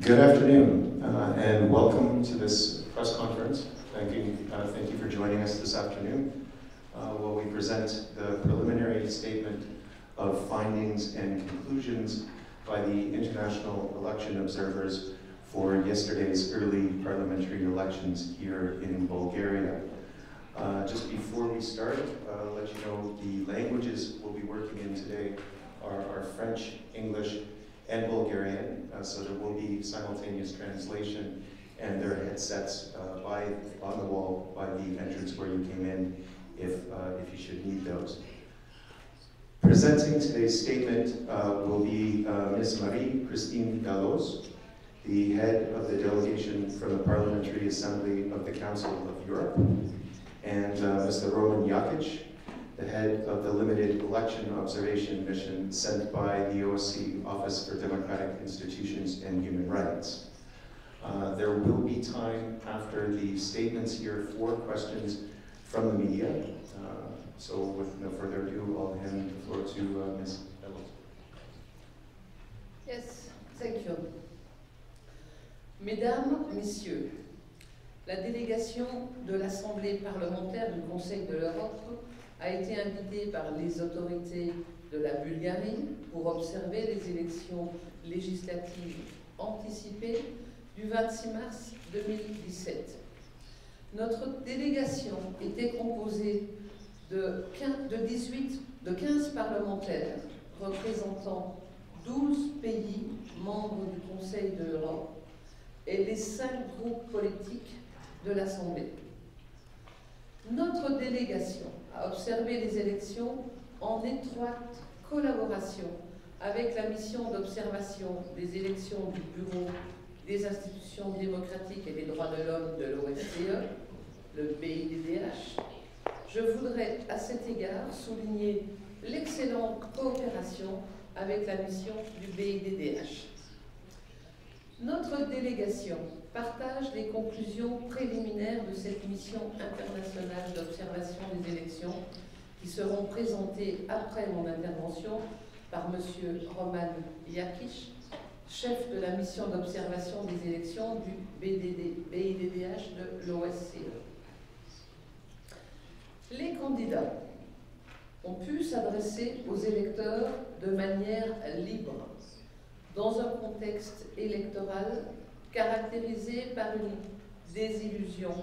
Good afternoon, and welcome to this press conference. Thank you for joining us this afternoon while we present the preliminary statement of findings and conclusions by the international election observers for yesterday's early parliamentary elections here in Bulgaria. Just before we start, I'll let you know the languages we'll be working in today are French, English, and Bulgarian, so there will be simultaneous translation, and there are headsets on the wall by the entrance where you came in if you should need those. Presenting today's statement will be Ms. Marie-Christine Dalloz, the head of the delegation from the Parliamentary Assembly of the Council of Europe, and Mr. Roman Jakic, the head of the Limited Election Observation Mission sent by the OSCE Office for Democratic Institutions and Human Rights. There will be time after the statements here for questions from the media. So with no further ado, I'll hand the floor to Ms. Dalloz. Yes, thank you. Mesdames, Messieurs, la délégation de l'Assemblée parlementaire du Conseil de l'Europe a été invitée par les autorités de la Bulgarie pour observer les élections législatives anticipées du 26 mars 2017. Notre délégation était composée de 15 parlementaires représentant 12 pays membres du Conseil de l'Europe et les 5 groupes politiques de l'Assemblée. Notre délégation a observé les élections en étroite collaboration avec la mission d'observation des élections du Bureau des institutions démocratiques et des droits de l'homme de l'OSCE, le BIDDH. Je voudrais à cet égard souligner l'excellente coopération avec la mission du BIDDH. Notre délégation partage les conclusions préliminaires de cette mission internationale d'observation des élections qui seront présentées après mon intervention par M. Roman Jakic, chef de la mission d'observation des élections du BIDDH de l'OSCE. Les candidats ont pu s'adresser aux électeurs de manière libre, dans un contexte électoral caractérisé par une désillusion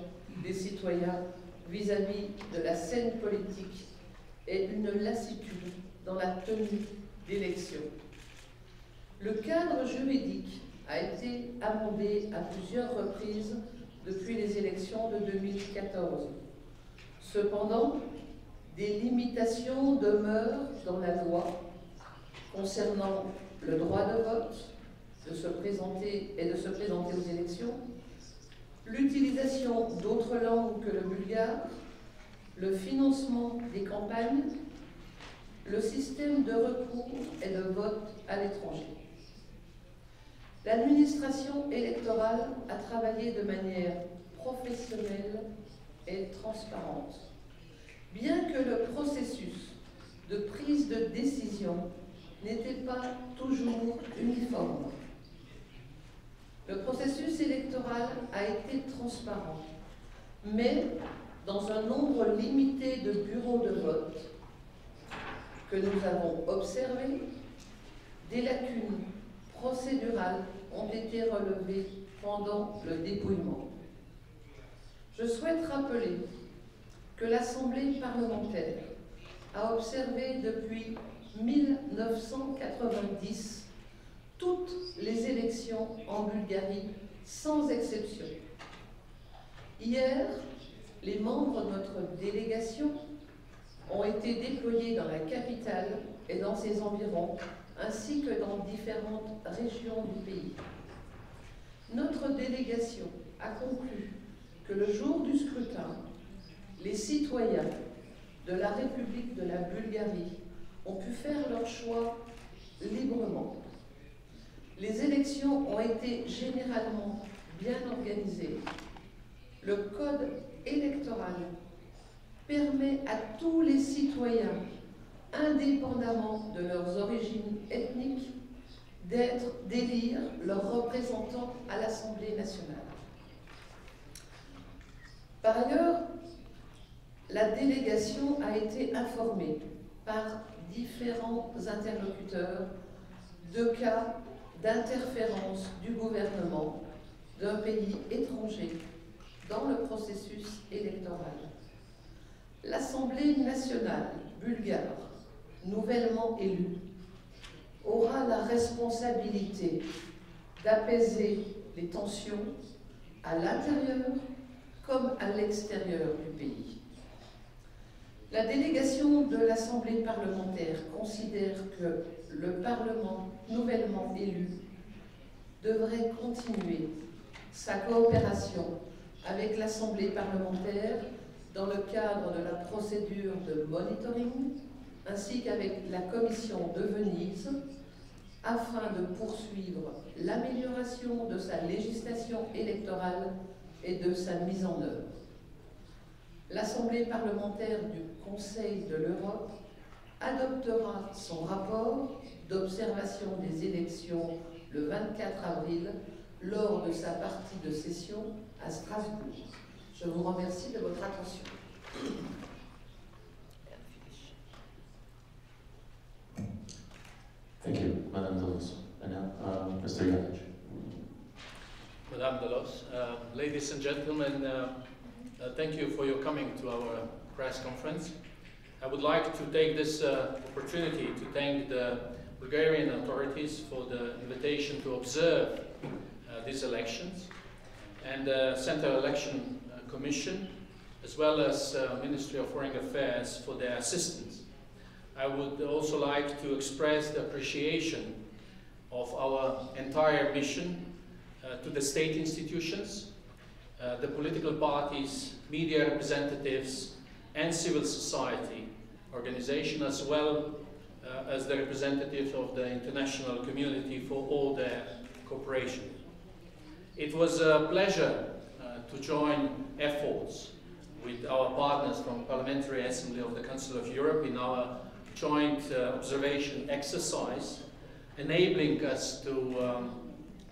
des citoyens vis-à-vis de la scène politique et une lassitude dans la tenue d'élections. Le cadre juridique a été amendé à plusieurs reprises depuis les élections de 2014. Cependant, des limitations demeurent dans la loi concernant le droit de vote, de se présenter aux élections, l'utilisation d'autres langues que le bulgare, le financement des campagnes, le système de recours et de vote à l'étranger. L'administration électorale a travaillé de manière professionnelle et transparente, bien que le processus de prise de décision n'était pas toujours uniforme. Le processus électoral a été transparent, mais dans un nombre limité de bureaux de vote que nous avons observés, des lacunes procédurales ont été relevées pendant le dépouillement. Je souhaite rappeler que l'Assemblée parlementaire a observé depuis 1990 toutes les élections en Bulgarie, sans exception. Hier, les membres de notre délégation ont été déployés dans la capitale et dans ses environs, ainsi que dans différentes régions du pays. Notre délégation a conclu que le jour du scrutin, les citoyens de la République de la Bulgarie ont pu faire leur choix librement. Les élections ont été généralement bien organisées. Le code électoral permet à tous les citoyens, indépendamment de leurs origines ethniques, d'élire leurs représentants à l'Assemblée nationale. Par ailleurs, la délégation a été informée par différents interlocuteurs de cas d'interférence du gouvernement d'un pays étranger dans le processus électoral. L'Assemblée nationale bulgare, nouvellement élue, aura la responsabilité d'apaiser les tensions à l'intérieur comme à l'extérieur du pays. La délégation de l'Assemblée parlementaire considère que le Parlement nouvellement élu devrait continuer sa coopération avec l'Assemblée parlementaire dans le cadre de la procédure de monitoring, ainsi qu'avec la Commission de Venise, afin de poursuivre l'amélioration de sa législation électorale et de sa mise en œuvre. L'Assemblée parlementaire du Conseil de l'Europe adoptera son rapport d'observation des élections le 24 avril lors de sa partie de session à Strasbourg. Je vous remercie de votre attention. Thank you, Madame Delos. And now, Mr. Yanic. Madame Delos, ladies and gentlemen, thank you for your coming to our press conference. I would like to take this opportunity to thank the Bulgarian authorities for the invitation to observe these elections, and the Central Election Commission, as well as Ministry of Foreign Affairs for their assistance. I would also like to express the appreciation of our entire mission to the state institutions, the political parties, media representatives, and civil society organization, as well as the representatives of the international community for all their cooperation. It was a pleasure to join efforts with our partners from Parliamentary Assembly of the Council of Europe in our joint observation exercise, enabling us to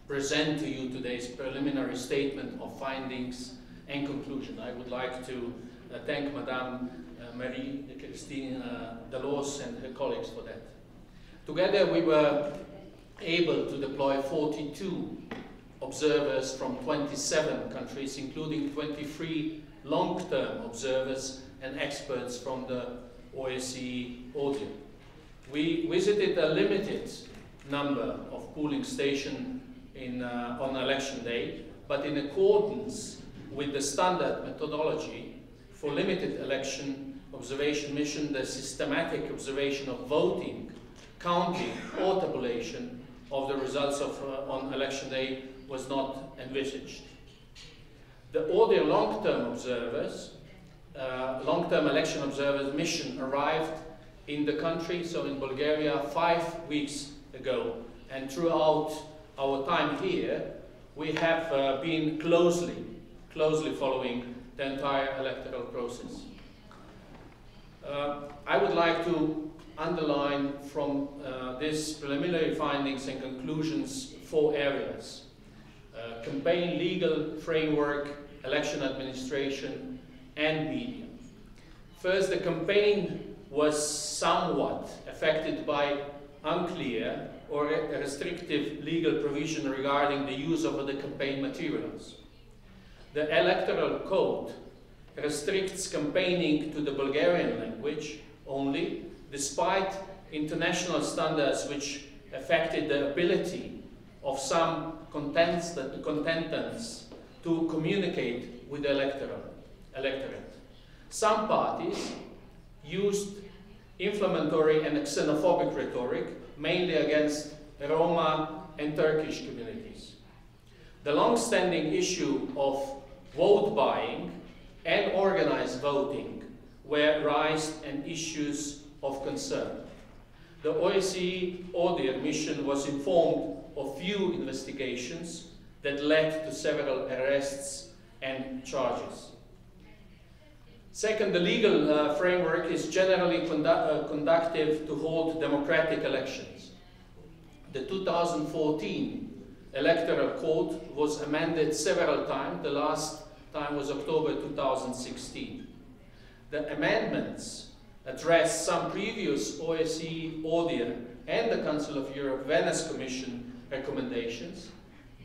present to you today's preliminary statement of findings and conclusion. I would like to thank Madame Marie-Christine Delos and her colleagues for that. Together we were able to deploy 42 observers from 27 countries, including 23 long-term observers and experts from the OSCE audience. We visited a limited number of polling stations on election day, but in accordance with the standard methodology for limited election observation mission, the systematic observation of voting, counting, or tabulation of the results on election day was not envisaged. The ODIHR long-term observers, long-term election observers mission arrived in the country, so in Bulgaria, 5 weeks ago, and throughout our time here, we have been closely following the entire electoral process. I would like to underline from these preliminary findings and conclusions 4 areas: campaign legal framework, election administration, and media. First, the campaign was somewhat affected by unclear or restrictive legal provision regarding the use of the campaign materials. The electoral code restricts campaigning to the Bulgarian language only, despite international standards which affected the ability of some contestants to communicate with the electorate. Some parties used inflammatory and xenophobic rhetoric, mainly against Roma and Turkish communities. The long-standing issue of vote buying and organized voting were raised and issues of concern. The OSCE ODIHR mission was informed of few investigations that led to several arrests and charges. Second, the legal framework is generally conducive to hold democratic elections. The 2014 Electoral Code was amended several times. The last time was October 2016. The amendments address some previous OSCE, ODIHR, and the Council of Europe Venice Commission recommendations,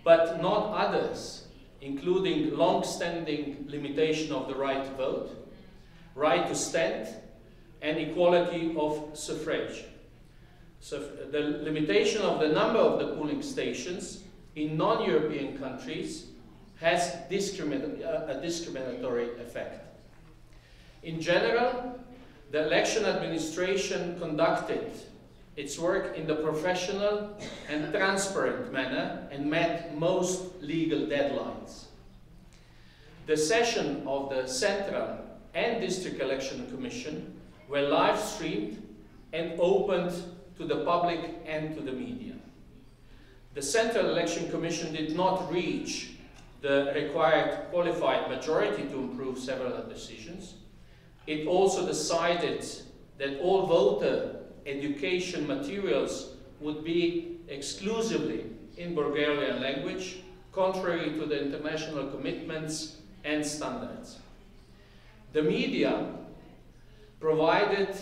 but not others, including long-standing limitation of the right to vote, right to stand, and equality of suffrage. So the limitation of the number of the polling stations in non-European countries has a discriminatory effect. In general, the election administration conducted its work in the professional and transparent manner and met most legal deadlines. The session of the Central and District Election Commission were live streamed and opened to the public and to the media. The Central Election Commission did not reach the required qualified majority to approve several decisions. It also decided that all voter education materials would be exclusively in Bulgarian language, contrary to the international commitments and standards. The media provided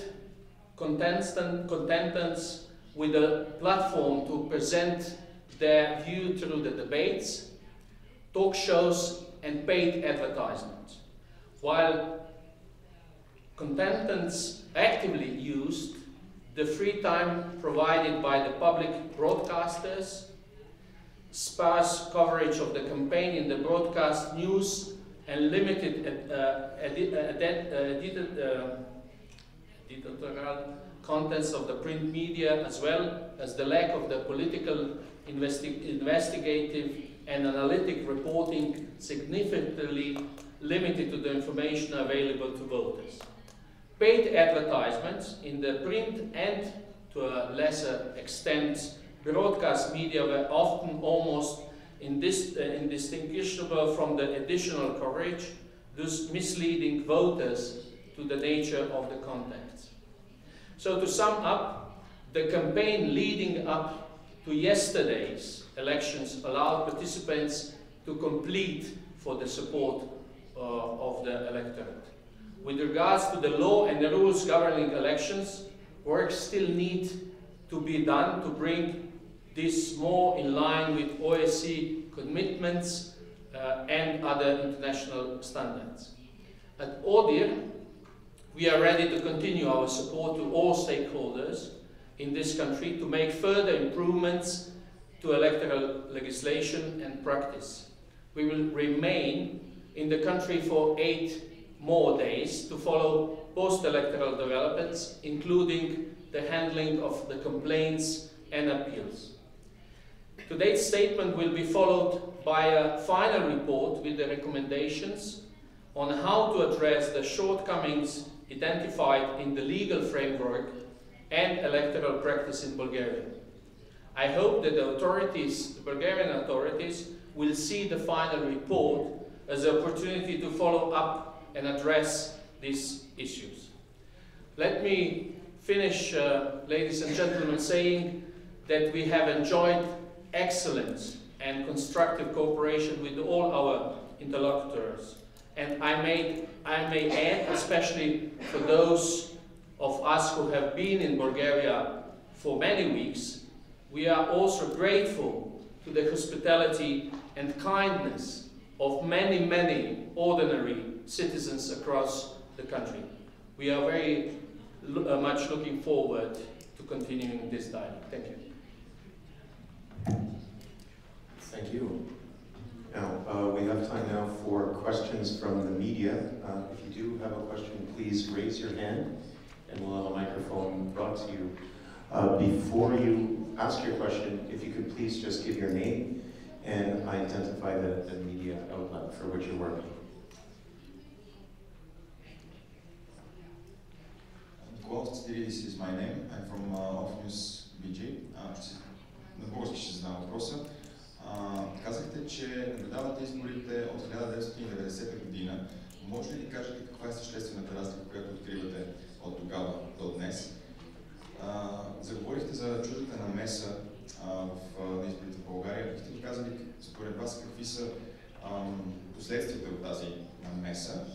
contestants with a platform to present their view through the debates, talk shows, and paid advertisements, while contestants actively used the free time provided by the public broadcasters, sparse coverage of the campaign in the broadcast news, and limited editorial contents of the print media, as well as the lack of the political, investigative, and analytic reporting significantly limited to the information available to voters. Paid advertisements in the print and, to a lesser extent, broadcast media were often almost indistinguishable from the additional coverage, thus misleading voters to the nature of the contents. So to sum up, the campaign leading up to yesterday's elections allowed participants to compete for the support of the electorate. With regards to the law and the rules governing elections, work still needs to be done to bring this more in line with OSCE commitments and other international standards. At ODIHR, we are ready to continue our support to all stakeholders in this country to make further improvements to electoral legislation and practice. We will remain in the country for 8 more days to follow post-electoral developments, including the handling of the complaints and appeals. Today's statement will be followed by a final report with the recommendations on how to address the shortcomings identified in the legal framework and electoral practice in Bulgaria. I hope that the Bulgarian authorities, will see the final report as an opportunity to follow up and address these issues. Let me finish, ladies and gentlemen, saying that we have enjoyed excellent and constructive cooperation with all our interlocutors. And I may add, especially for those of us who have been in Bulgaria for many weeks, we are also grateful to the hospitality and kindness of many, many ordinary citizens across the country. We are very much looking forward to continuing this dialogue. Thank you. Thank you. Now, we have time now for questions from the media. If you do have a question, please raise your hand and we'll have a microphone brought to you. Before you ask your question, if you could please just give your name and identify the media outlet for which you're working. This is my name. I'm from Ofnews BG. На български ще задам въпроса. Казахте, че наблюдавате изборите от 1990 година. Може ли да кажете каква е съществената разлика, която откривате от тогава до днес? Заговорихте за чуждата намеса на изборите в България. Бихте ли казали според вас какви са последствията от тази намеса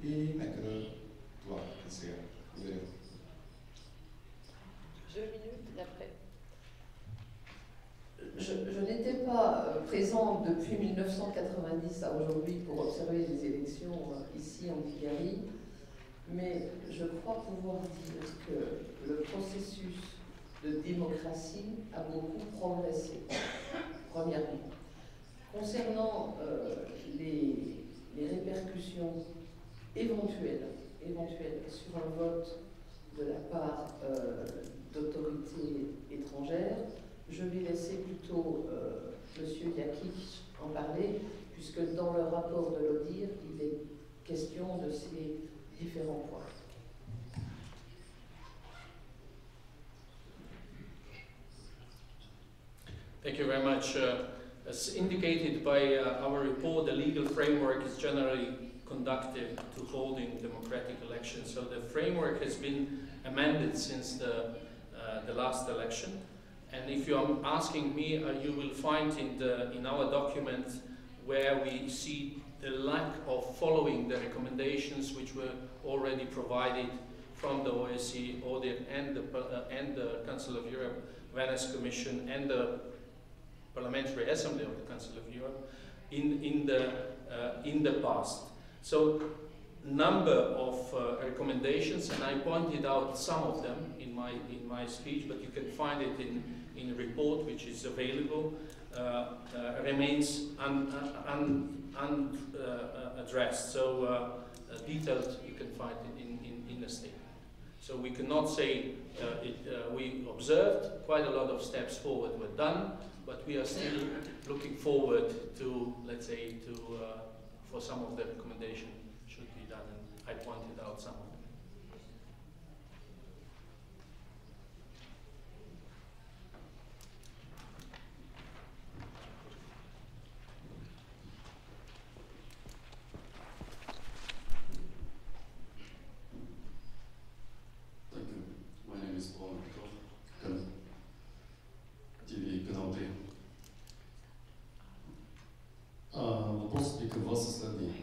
и нека да това е сега. Благодаря. 2 minutes et après. Je n'étais pas présente depuis 1990 à aujourd'hui pour observer les élections ici en Bulgarie, mais je crois pouvoir dire que le processus de démocratie a beaucoup progressé, premièrement. Concernant les répercussions éventuelles sur un vote de la part d'autorités étrangères, je vais laisser plutôt M. Jakic en parler, puisque dans le rapport de l'ODIR, il est question de ces différents points. Thank you very much. As indicated by our report, the legal framework is generally conducive to holding democratic elections. So the framework has been amended since the last election. And if you are asking me, you will find in our document where we see the lack of following the recommendations which were already provided from the OSCE, and the Council of Europe, Venice Commission, and the Parliamentary Assembly of the Council of Europe in the past. So number of recommendations, and I pointed out some of them in my speech, but you can find it in a report which is available, remains unaddressed. So detailed you can find it in the statement. So we cannot say we observed quite a lot of steps forward were done, but we are still looking forward to, let's say, for some of the recommendations should be done, and I pointed out some of them. Въпросът ми към вас е следния.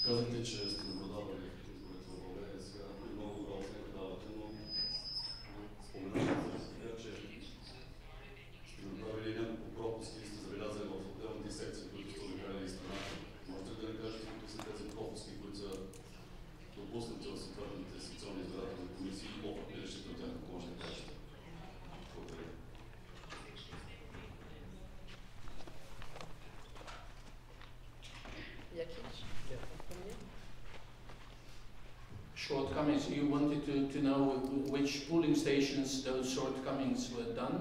Казахте, че сте наблюдавали изборите в България, сега много добра оценка давате, но споменавате за това, че сте направили няколко пропуски и сте забелязали в отделните секции, които сте обикаляли из страната. Можете ли да ни кажете какви са тези пропуски, които са допуснати в съответните секционни избирателни комисии и опит ли решите от тях, ако може да кажете? Благодаря. Shortcomings, you wanted to know which polling stations those shortcomings were done.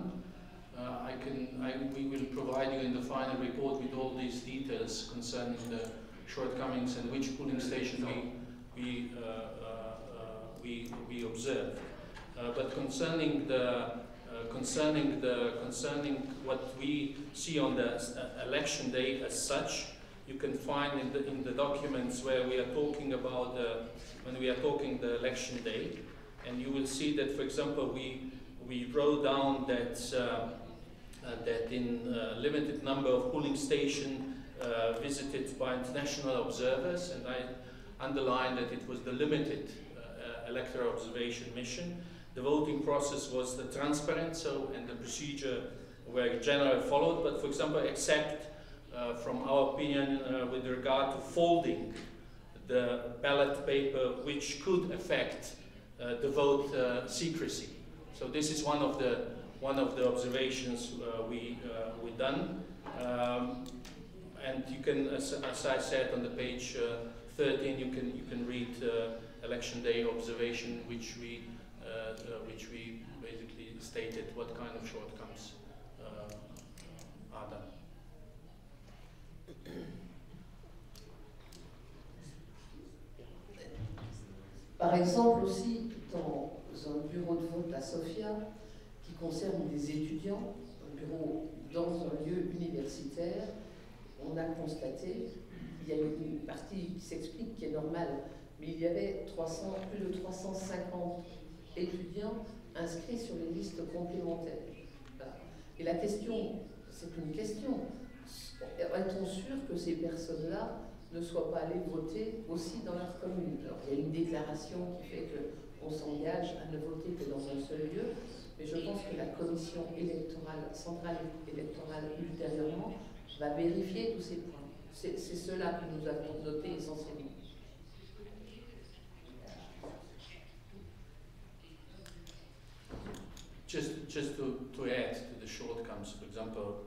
We will provide you in the final report with all these details concerning the shortcomings and which polling station we observed. But concerning what we see on the election day as such, you can find in the documents where we are talking about when we are talking the election day, and you will see that, for example, we wrote down that that in limited number of polling stations visited by international observers, and I underlined that it was the limited electoral observation mission. The voting process was the transparent, and the procedure were generally followed, but, for example, except from our opinion with regard to folding the ballot paper, which could affect the vote secrecy. So this is one of the observations we done, and you can, as I said on the page 13, you can read election day observation, which we basically stated what kind of shortcomings are done. Par exemple aussi, dans un bureau de vote à Sofia, qui concerne des étudiants, un bureau dans un lieu universitaire, on a constaté, il y a une partie qui s'explique, qui est normale, mais il y avait plus de 350 étudiants inscrits sur les listes complémentaires. Voilà. Et la question, c'est une question, est-on sûr que ces personnes-là ne soient pas allées voter aussi dans leur commune? Alors, il y a une déclaration qui fait qu'on s'engage à ne voter que dans un seul lieu, mais je pense que la commission électorale, centrale électorale, ultérieurement, va vérifier tous ces points. C'est cela que nous avons noté essentiellement. Just to add to the shortcomings, for example,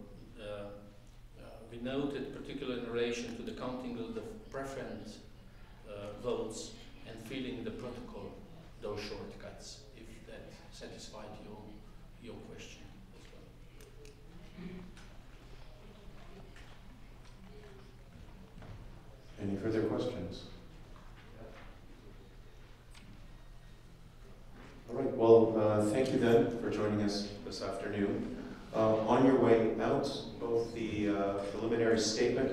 we noted, particularly in relation to the counting of the preference votes and filling the protocol, those shortcuts, if that satisfied your question as well. Any further questions? All right, well, thank you then for joining us this afternoon. On your way out, both the preliminary statement,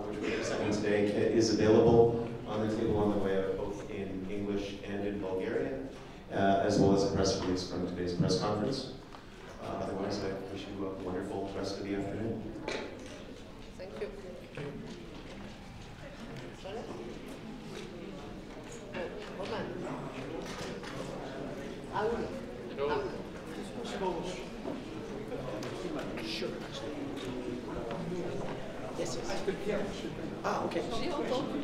which we're presenting today, is available on the table on the way out, both in English and in Bulgarian, as well as a press release from today's press conference. Otherwise, I wish you a wonderful rest of the afternoon. Thank you. Roman. Sure. Yes, yes. Ah, okay. J'ai entendu.